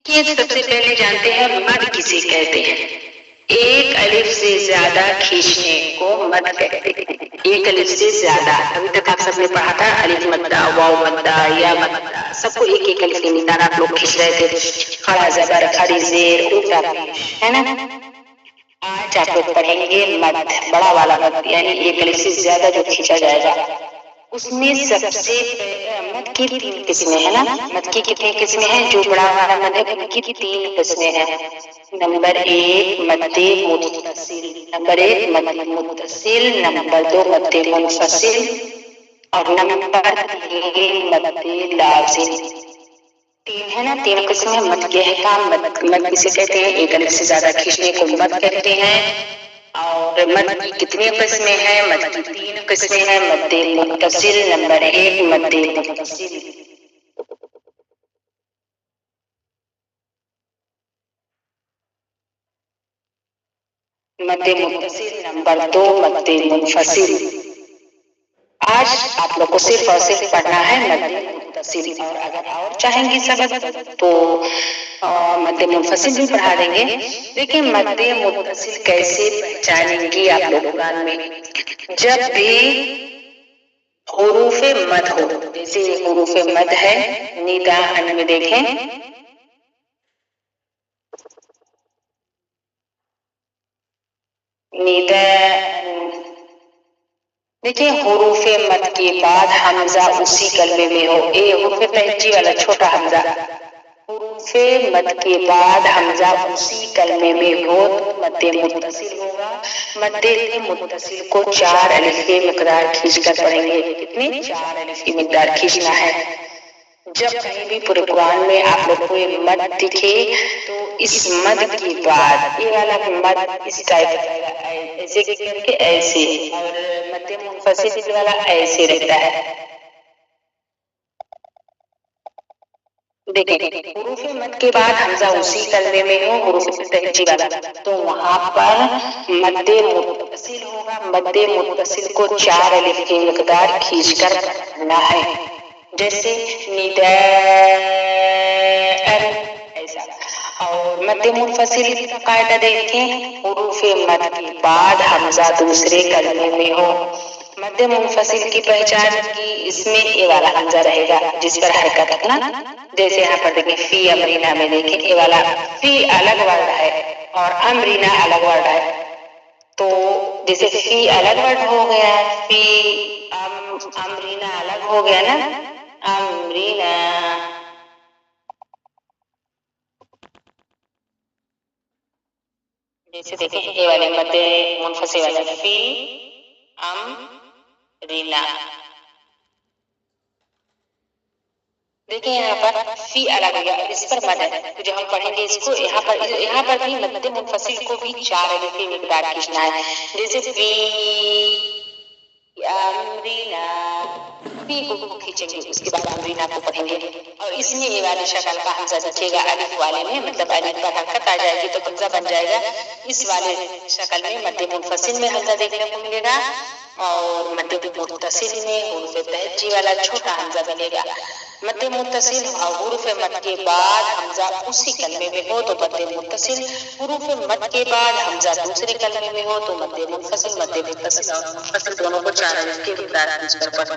ये सबसे पहले जानते हैं मद किसे कहते हैं। एक अलिफ से ज्यादा खींचने को मद कहते हैं। एक अलिफ से ज्यादा, अभी तक आप सबने पढ़ा था अलिफ मद्दा, वाव मद्दा, या मद्दा, सबको एक एक अलिफ के मिकदार आप लोग खींच रहे थे। खड़ा जबर, खड़ी जेर, उल्टा पेश, है ना। आज आप लोग पढ़ेंगे मद, बड़ा वाला मद, यानी एक अलिफ से ज्यादा जो खींचा जाएगा। उसमें सबसे मद की 3 किस्में है ना। मद की कितनी किस्में हैं? जो बड़ा वाला मद है उनकी 3 किस्में हैं। नंबर 1 मद्दे मुत्तसिल, नंबर 1 मद्दे मुत्तसिल, नंबर 2 मद्दे मुनफसिल और नंबर 3 मद्दे लाजिम। 3 है ना, 3 किस्में मद के है काम। मद किसे कहते हैं? एक अलिफ से ज्यादा खींचने को मद कहते हैं। और मद की कितनी किस्में हैं? मद की 3 किस्में हैं। मद्दे मुत्तसिल, नंबर 1 मद्दे मुत्तसिल, मद्दे मुत्तसिल, नंबर 2 मद्दे मुनफसिल। आज आप लोग को सिर्फ और सिर्फ पढ़ना है मद्दे मुत्तसिल, और अगर और चाहेंगे सबक तो मद्दे मुनफसिल भी पढ़ा देंगे। लेकिन मद्दे मुत्तसिल कैसे पहचानेंगे आप लोग कुरान में? जब भी हुरूफे मद हो, जैसे हुरूफे मद है निदा अन में, देखें निदा, देखिए हुरूफे मद के बाद हमजा उसी कलमे में हो। ए हुरूफे तहज्जी वाला छोटा हमजा, हुरूफे मद के बाद हमजा उसी कलमे में हो तो मद्दे मुत्तसिल होगा। मद्दे मुत्तसिल को 4 अलिफ की मिकदार खींच कर पढ़ेंगे। कितनी? 4 अलिफ की मिकदार खींचना है। जब कहीं भी पूरे कुरान में आप लोग को ये मद दिखे तो इस मद के बाद ये वाला मद इस टाइप का, ऐसे करके ऐसे, और मद्दे मुनफसिल वाला ऐसे रहता है। देखें हुरूफे मद के बाद हमजा उसी कलमे में हो, हुरूफे तहज्जी वाला, तो वहां पर मद्दे मुत्तसिल होगा। मद्दे मुत्तसिल को 4 अलिफ की मिकदार खींच कर पढ़ना है। जैसे निदा ऐसा। और मद्दे मुनफसिल का कायदा देखें, हुरूफे मद के बाद हमजा दूसरे कलमे में हो। मद्दे मुनफसिल की पहचान की, इसमें ये वाला हमजा रहेगा जिस पर हरकत है ना। जैसे यहाँ पर देखें फी अमरीना में, देखें ये वाला फी अलग वर्ड है और अमरीना अलग वर्ड है। तो जैसे फी अलग वर्ड हो गया, फी अमरीना अलग हो गया ना, अमरीना। जैसे देखें ये वाले मद्दे मुनफसिल वाला फी अमरीना, देखिए यहाँ पर फी अलग हो गया, इस पर मद है। तो जब हम पढ़ेंगे इसको, यहाँ पर भी मद्दे मुनफसिल को भी 4 अलिफ की मिकदार खींचना है। जैसे फी अमरीना, फी को खींचेंगे, उसके बाद अमरीना को पढ़ेंगे। और इसमें ये वाली शक्ल का हमजा दिखेगा अलिफ वाले में, मतलब अलिफ पर हरकत आ जाएगी तो हमजा बन जाएगा। इस वाले शक्ल में मद्दे मुनफसिल में हमजा देखने को मिलेगा और मद्दे मुत्तसिल में हुरूफे तहज्जी वाला छोटा हमजा बनेगा। मद्दे मुत्तसिल और हुरूफे मद के बाद हमजा उसी कलमे में हो तो मद्दे मुत्तसिल, हुरूफे मद के बाद हमजा दूसरे कलमे में हो तो मद्दे मुनफसिल। मद्दे मुत्तसिल और मुनफसिल दोनों को 4 अलिफ की मिकदार खींच कर पढ़ें।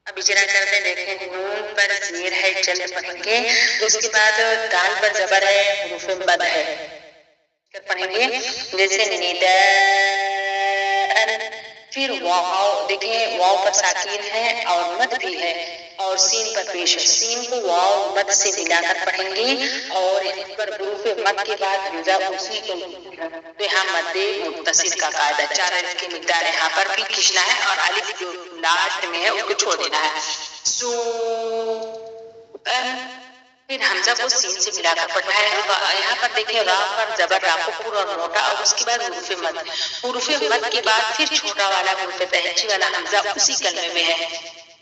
अब इजरा करते देखें, नून पर ज़ेर है जल्द पढ़ेंगे, उसके बाद दाल पर जबर है, हुरूफे मद है, पढ़ेंगे। जैसे निदा, फिर वाव, देखिए वाव पर साकिन है और मद भी है और सीन पर पेश है। सीन को वाव मद से मिलाकर पढ़ेंगे और इन पर हुरूफे मद के बाद हमजा उसी को, तो यहाँ मद्दे मुत्तसिल का कायदा 4 अलिफ की मिकदार यहाँ पर भी खींचना है और अलिफ जो लास्ट में है उसको छोड़ देना है। सू, फिर हमजा को सीन से मिलाकर पढ़ना है। यहाँ पर देखिए रा पर जबर, रा को पूरा और मोटा, और उसके बाद हुरूफे मद, हुरूफे मद के बाद फिर छोटा वाला हुरूफे तहज्जी वाला हमजा उसी कलमे में है।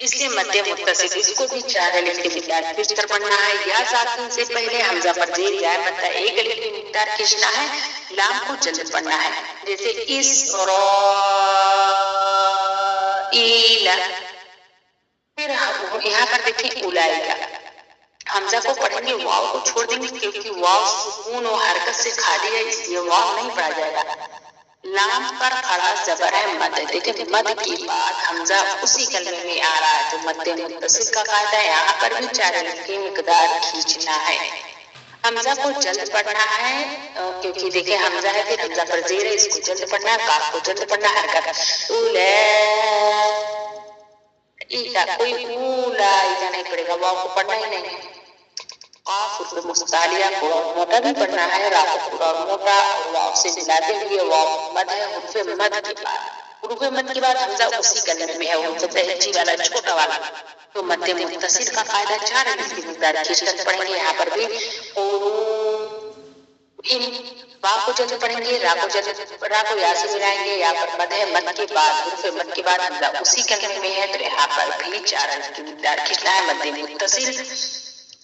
इसलिए मध्य मुत्तसिल इसको भी 4 अलिफ की मिकदार खींचकर पढ़ना है। या साकिन से पहले हमजा पर जेर जाए मतलब 1 अलिफ की मिकदार खींचना है। लाम को जल्द पढ़ना है, जैसे इसराईला। फिर यहाँ पर देखिए उलाइका, हमजा को पढ़ेंगे, वाव को छोड़ देंगे क्योंकि वाव सुकून और हरकत से खाली है, इसलिए वाव नहीं पढ़ा जाएगा। लाम पर खड़ा जबर है मद। देखिए मद के बाद हमजा उसी कलमे में आ रहा है, तो मद मुत्तसिल का कायदा है। यहाँ पर भी 4 अलिफ की मिकदार खींचना है। हमजा को जल्द पढ़ना है क्योंकि देखिए हमजा है, फिर हमजा पर जेर है, इसको जल्द पढ़ना है। काफ को जल्द पढ़ना है, हरकत उला कोई उलाइका नहीं पड़ेगा, वाव को पढ़ना ही नहीं है। काफ उर्फ मुस्तालिया को मोटा भी पढ़ना है, रा को पूरा मोटा और वाव से मिलाते हुए वाव मद है। उर्फ मद के बाद हमजा उसी कलमे में है, उर्फ तहजी वाला छोटा वाला। तो मध्य मुत्तसिल का कायदा 4 अलिफ की मिकदार खींचकर पढ़ेंगे। यहाँ पर भी इन बा को जल्द पढ़ेंगे, रा को या से मिलाएंगे। यहाँ पर मद है, मद के बाद उर्फ मद के बाद हमजा उसी कलमे में है, तो यहाँ पर भी 4 अलिफ की मिकदार खींचना है मध्य मुत्तसिल।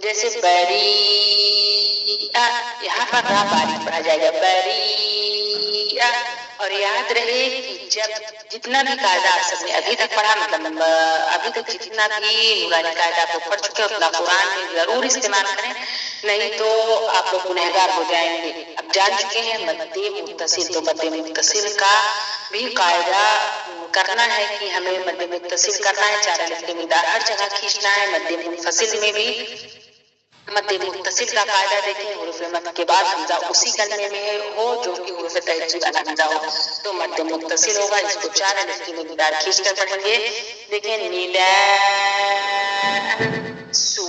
जैसे बरीआ, यहाँ पर रा बारीक पढ़ा जाएगा, बरीआ। और याद रहे कि जब जितना भी कायदा आप सबने अभी तक पढ़ा, मतलब अभी तक जितना भी नूरानी कायदा आप लोग पढ़ चुके हो, अपना कुरान में जरूर इस्तेमाल करें, नहीं तो आप लोग गुनहगार हो जाएंगे। अब जान चुके हैं मध्य मुत्तसिल, तो मध्य मुत्तसिल का भी कायदा करना है कि हमें मध्य मुत्तसिल करना है। 4 अलिफ की मिकदार हर जगह खींचना है। मध्य मुनफसिल में भी मध्य मुत्तसिल का कायदा देखें, हुरूफ मद के बाद हमजा उसी कलमे में हो जो कि हुरूफ तहज्जी वाला हमजा हो, तो मध्य मुत्तसिल होगा। इसको 4 अलिफ की मिकदार खींचकर पढ़ेंगे। देखें नीला सू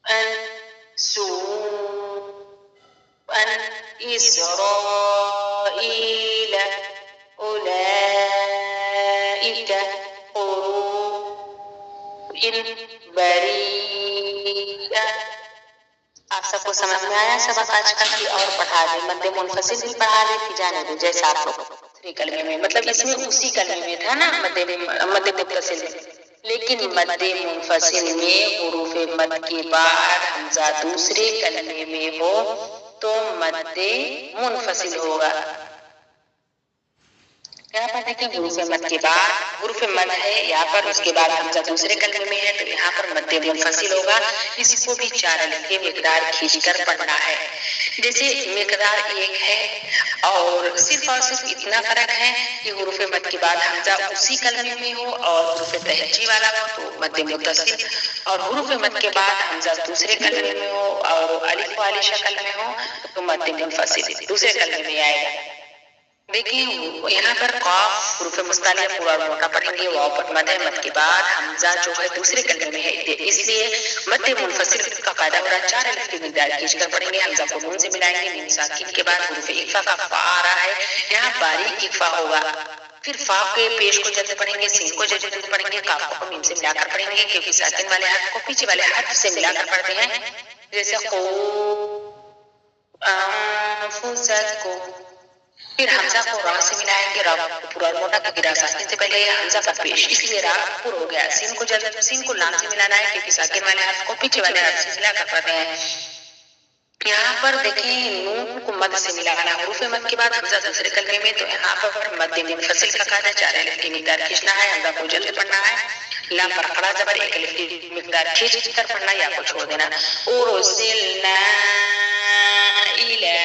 अन सू अन इसराईला उलाइका इन बरीआ। आप सबको समझ में आया सबक आज का? और पढ़ा दे, मध्य मुनफसिल भी पढ़ा दे, कि जाने दो जैसा आप लोग 3 कलमे में, मतलब इसमें उसी कलमे में था ना मध्य मुत्तसिल में, लेकिन मध्य मुनफसिल में हुरूफ मद के बाद हमजा दूसरे कलमे में हो तो मध्य मुनफसिल होगा। यहाँ पर देखिए हुरूफ मद के बाद हुरूफ मद है, यहाँ पर उसके बाद हमजा दूसरे कलमे में है, तो यहाँ पर मध्य मुनफसिल होगा। इसको भी 4 अलिफ की मिकदार खींचकर पढ़ना है। जैसे मिकदार 1 है और सिर्फ इतना फर्क है कि हुरूफ मद के बाद हमजा उसी कलमे में हो और हुरूफ तहज्जी वाला हो तो मध्य मुत्तसिल, और हुरूफ मद के बाद हमजा दूसरे कलमे में हो और अलिफ वाली शक्ल में हो तो मध्य मुनफसिल दूसरे कलमे में आएगा। देखिए यहाँ पर काफ हुरूफ मुस्तालिया पूरा मोटा पढ़ेंगे, वाव पर मद है, मद के बाद हमजा जो है दूसरे कलमे में है, इसलिए मध्य मुनफसिल का कायदा हो रहा है 4 अलिफ की मिकदार खींचकर पढ़ेंगे। हमजा को नून से मिलाएंगे, मीम साकिन के बाद हुरूफ इक्फा का फा आ रहा है, यहाँ बारीक इक्फा होगा। फिर फा के पेश को जल्द पढ़ेंगे, सीन को जल्द पढ़ेंगे, काफ को मीम से मिलाकर पढ़ेंगे क्योंकि साकिन वाले हर्फ को पीछे वाले हर्फ से मिलाकर पढ़ते हैं। जैसे फिर हमजा को रा से मिलाएंगे, रा को पूरा मोटा क्योंकि रा साकिन से पहले हमजा पर पेश, इसलिए रा पूरा हो गया। सीन को लाम से मिलाना है क्योंकि साकिन वाले हर्फ को पीछे वाले हर्फ से मिलाकर पढ़ते हैं। यहाँ पर देखें नून को मद से मिलाना, हुरूफ मद के बाद हमजा दूसरे कलमे में, तो यहाँ पर मध्य मुनफसिल का कायदा 4 अलिफ की मिकदार खींचना है। हमजा को जल्द पढ़ना है, लाम पर खड़ा जबर 1 अलिफ की मिकदार खींच कर पढ़ना, या को छोड़ देना। उरसिलना इला,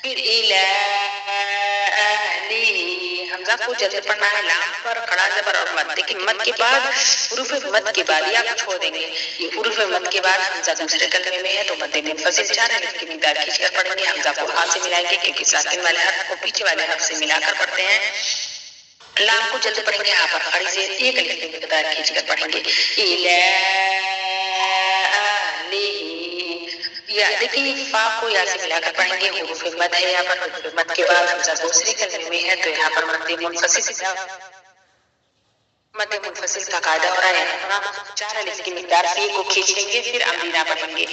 फिर इला हमजा को जल्द पढ़ना है, लाम पर खड़ा जबर और मद। देखिए मद के बाद हुरूफ मद के बाद या को छोड़ देंगे, ये हुरूफ मद के बाद हमजा दूसरे कलमे में है तो मध्य मुनफसिल 4 अलिफ की मिकदार खींचकर पढ़ेंगे। हमजा को हाथ से मिलाएंगे क्योंकि साकिन वाले हर्फ को पीछे वाले हर्फ से मिलाकर पढ़ते हैं। लाम को जल्द पढ़ेंगे, यहाँ पर खड़ी से 1 अलिफ की मिकदार खींचकर पढ़ेंगे। इला या देखिए फा को या से मिलाकर पढ़ेंगे, हुरूफ मद है, यहाँ पर हुरूफ मद के बाद हमजा दूसरे कलमे में है तो यहाँ पर मध्य मुनफसिल का कायदा हो रहा है। 4 अलिफ की मिकदार फी को खींच लेंगे, फिर अमरीना पढ़ेंगे।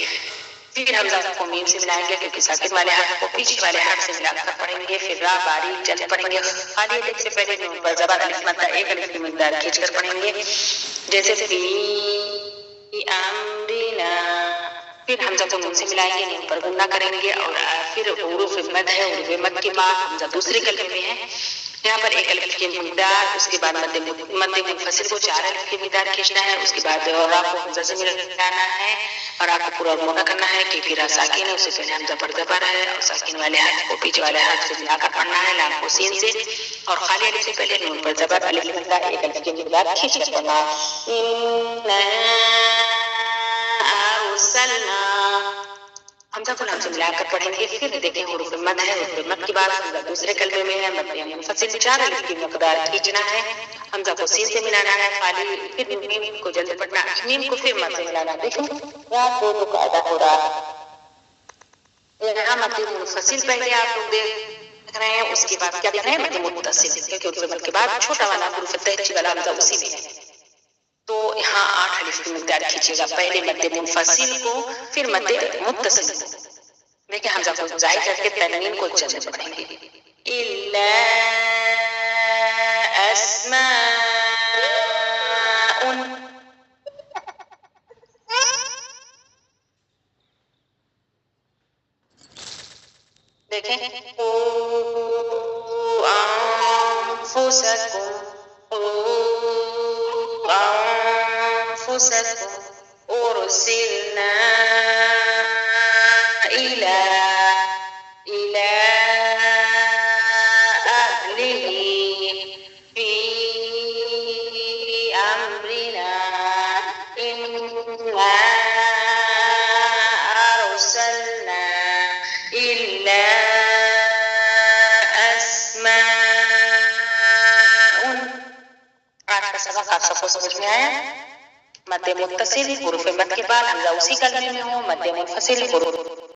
پھر حمزہ کو میم سے ملائیں گے کیونکہ ساکن والے حرف کو پیچھے والے حرف سے ملا کر پڑھیں گے. پھر را باریک چل پڑھیں گے. خالی الف سے پہلے نون پر زبر الف مدہ ایک الف کی مقدار کھینچ کر پڑھیں گے جیسے فی امرنا. پھر حمزہ کو نون سے ملائیں گے, نون پر غنہ کریں گے اور پھر حروف مد ہے. حروف مد کے بعد حمزہ دوسرے کلمے میں ہے. یہاں پر ایک الف کی مقدار, اس کے بعد مد منفصل کو 4 الف کی مقدار کھینچنا ہے. اس کے بعد را کو حمزہ سے ملانا ہے اور را کو پورا مونا کرنا ہے کیونکہ را ساکن ہے, اس سے پہلے حمزہ پر زبر ہے اور ساکن والے حرف کو پیچھے والے حرف سے ملا کر پڑھنا ہے. لام کو سین سے اور خالی الف سے پہلے نون پر زبر الف مقدار ایک الف کی مقدار کھینچ کر پڑھنا. حمزہ کو لام سے ملا کر پڑھیں گے. پھر دیکھیں حروف مد ہے. حروف مد کے بعد حمزہ دوسرے کلمے میں ہے. مد منفصل 4 الف کی مقدار کھینچنا ہے. حمزہ کو سین سے ملانا ہے. خالی پھر میم کو جلد پڑھنا, میم کو پھر مد سے ملانا. دیکھیں رات دو کا ادا ہو رہا ہے. یہاں مد منفصل پہلے آپ لوگ دیکھ رہے ہیں, اس کے بعد کیا دیکھ رہے ہیں مد متصل, کیونکہ حروف مد کے بعد چھوٹا والا حروف تہجی والا حمزہ اسی میں ہے. تو یہاں 8 الف کی مقدار کھینچے گا, پہلے مد منفصل کو پھر مد متصل کو. دیکھیں حمزہ کو ظاہر کر کے تنوین کو جلد پڑھیں گے. الا اسماء. دیکھیں انفسکم انفسکم ارسلنا الى اهله في امرنا انا ارسلنا الا اسماء. آج کا سبق آپ سب کو سمجھ میں آیا. مد متصل حروف مد کے بعد حمزہ اسی کلمے میں ہو, مد منفصل حروف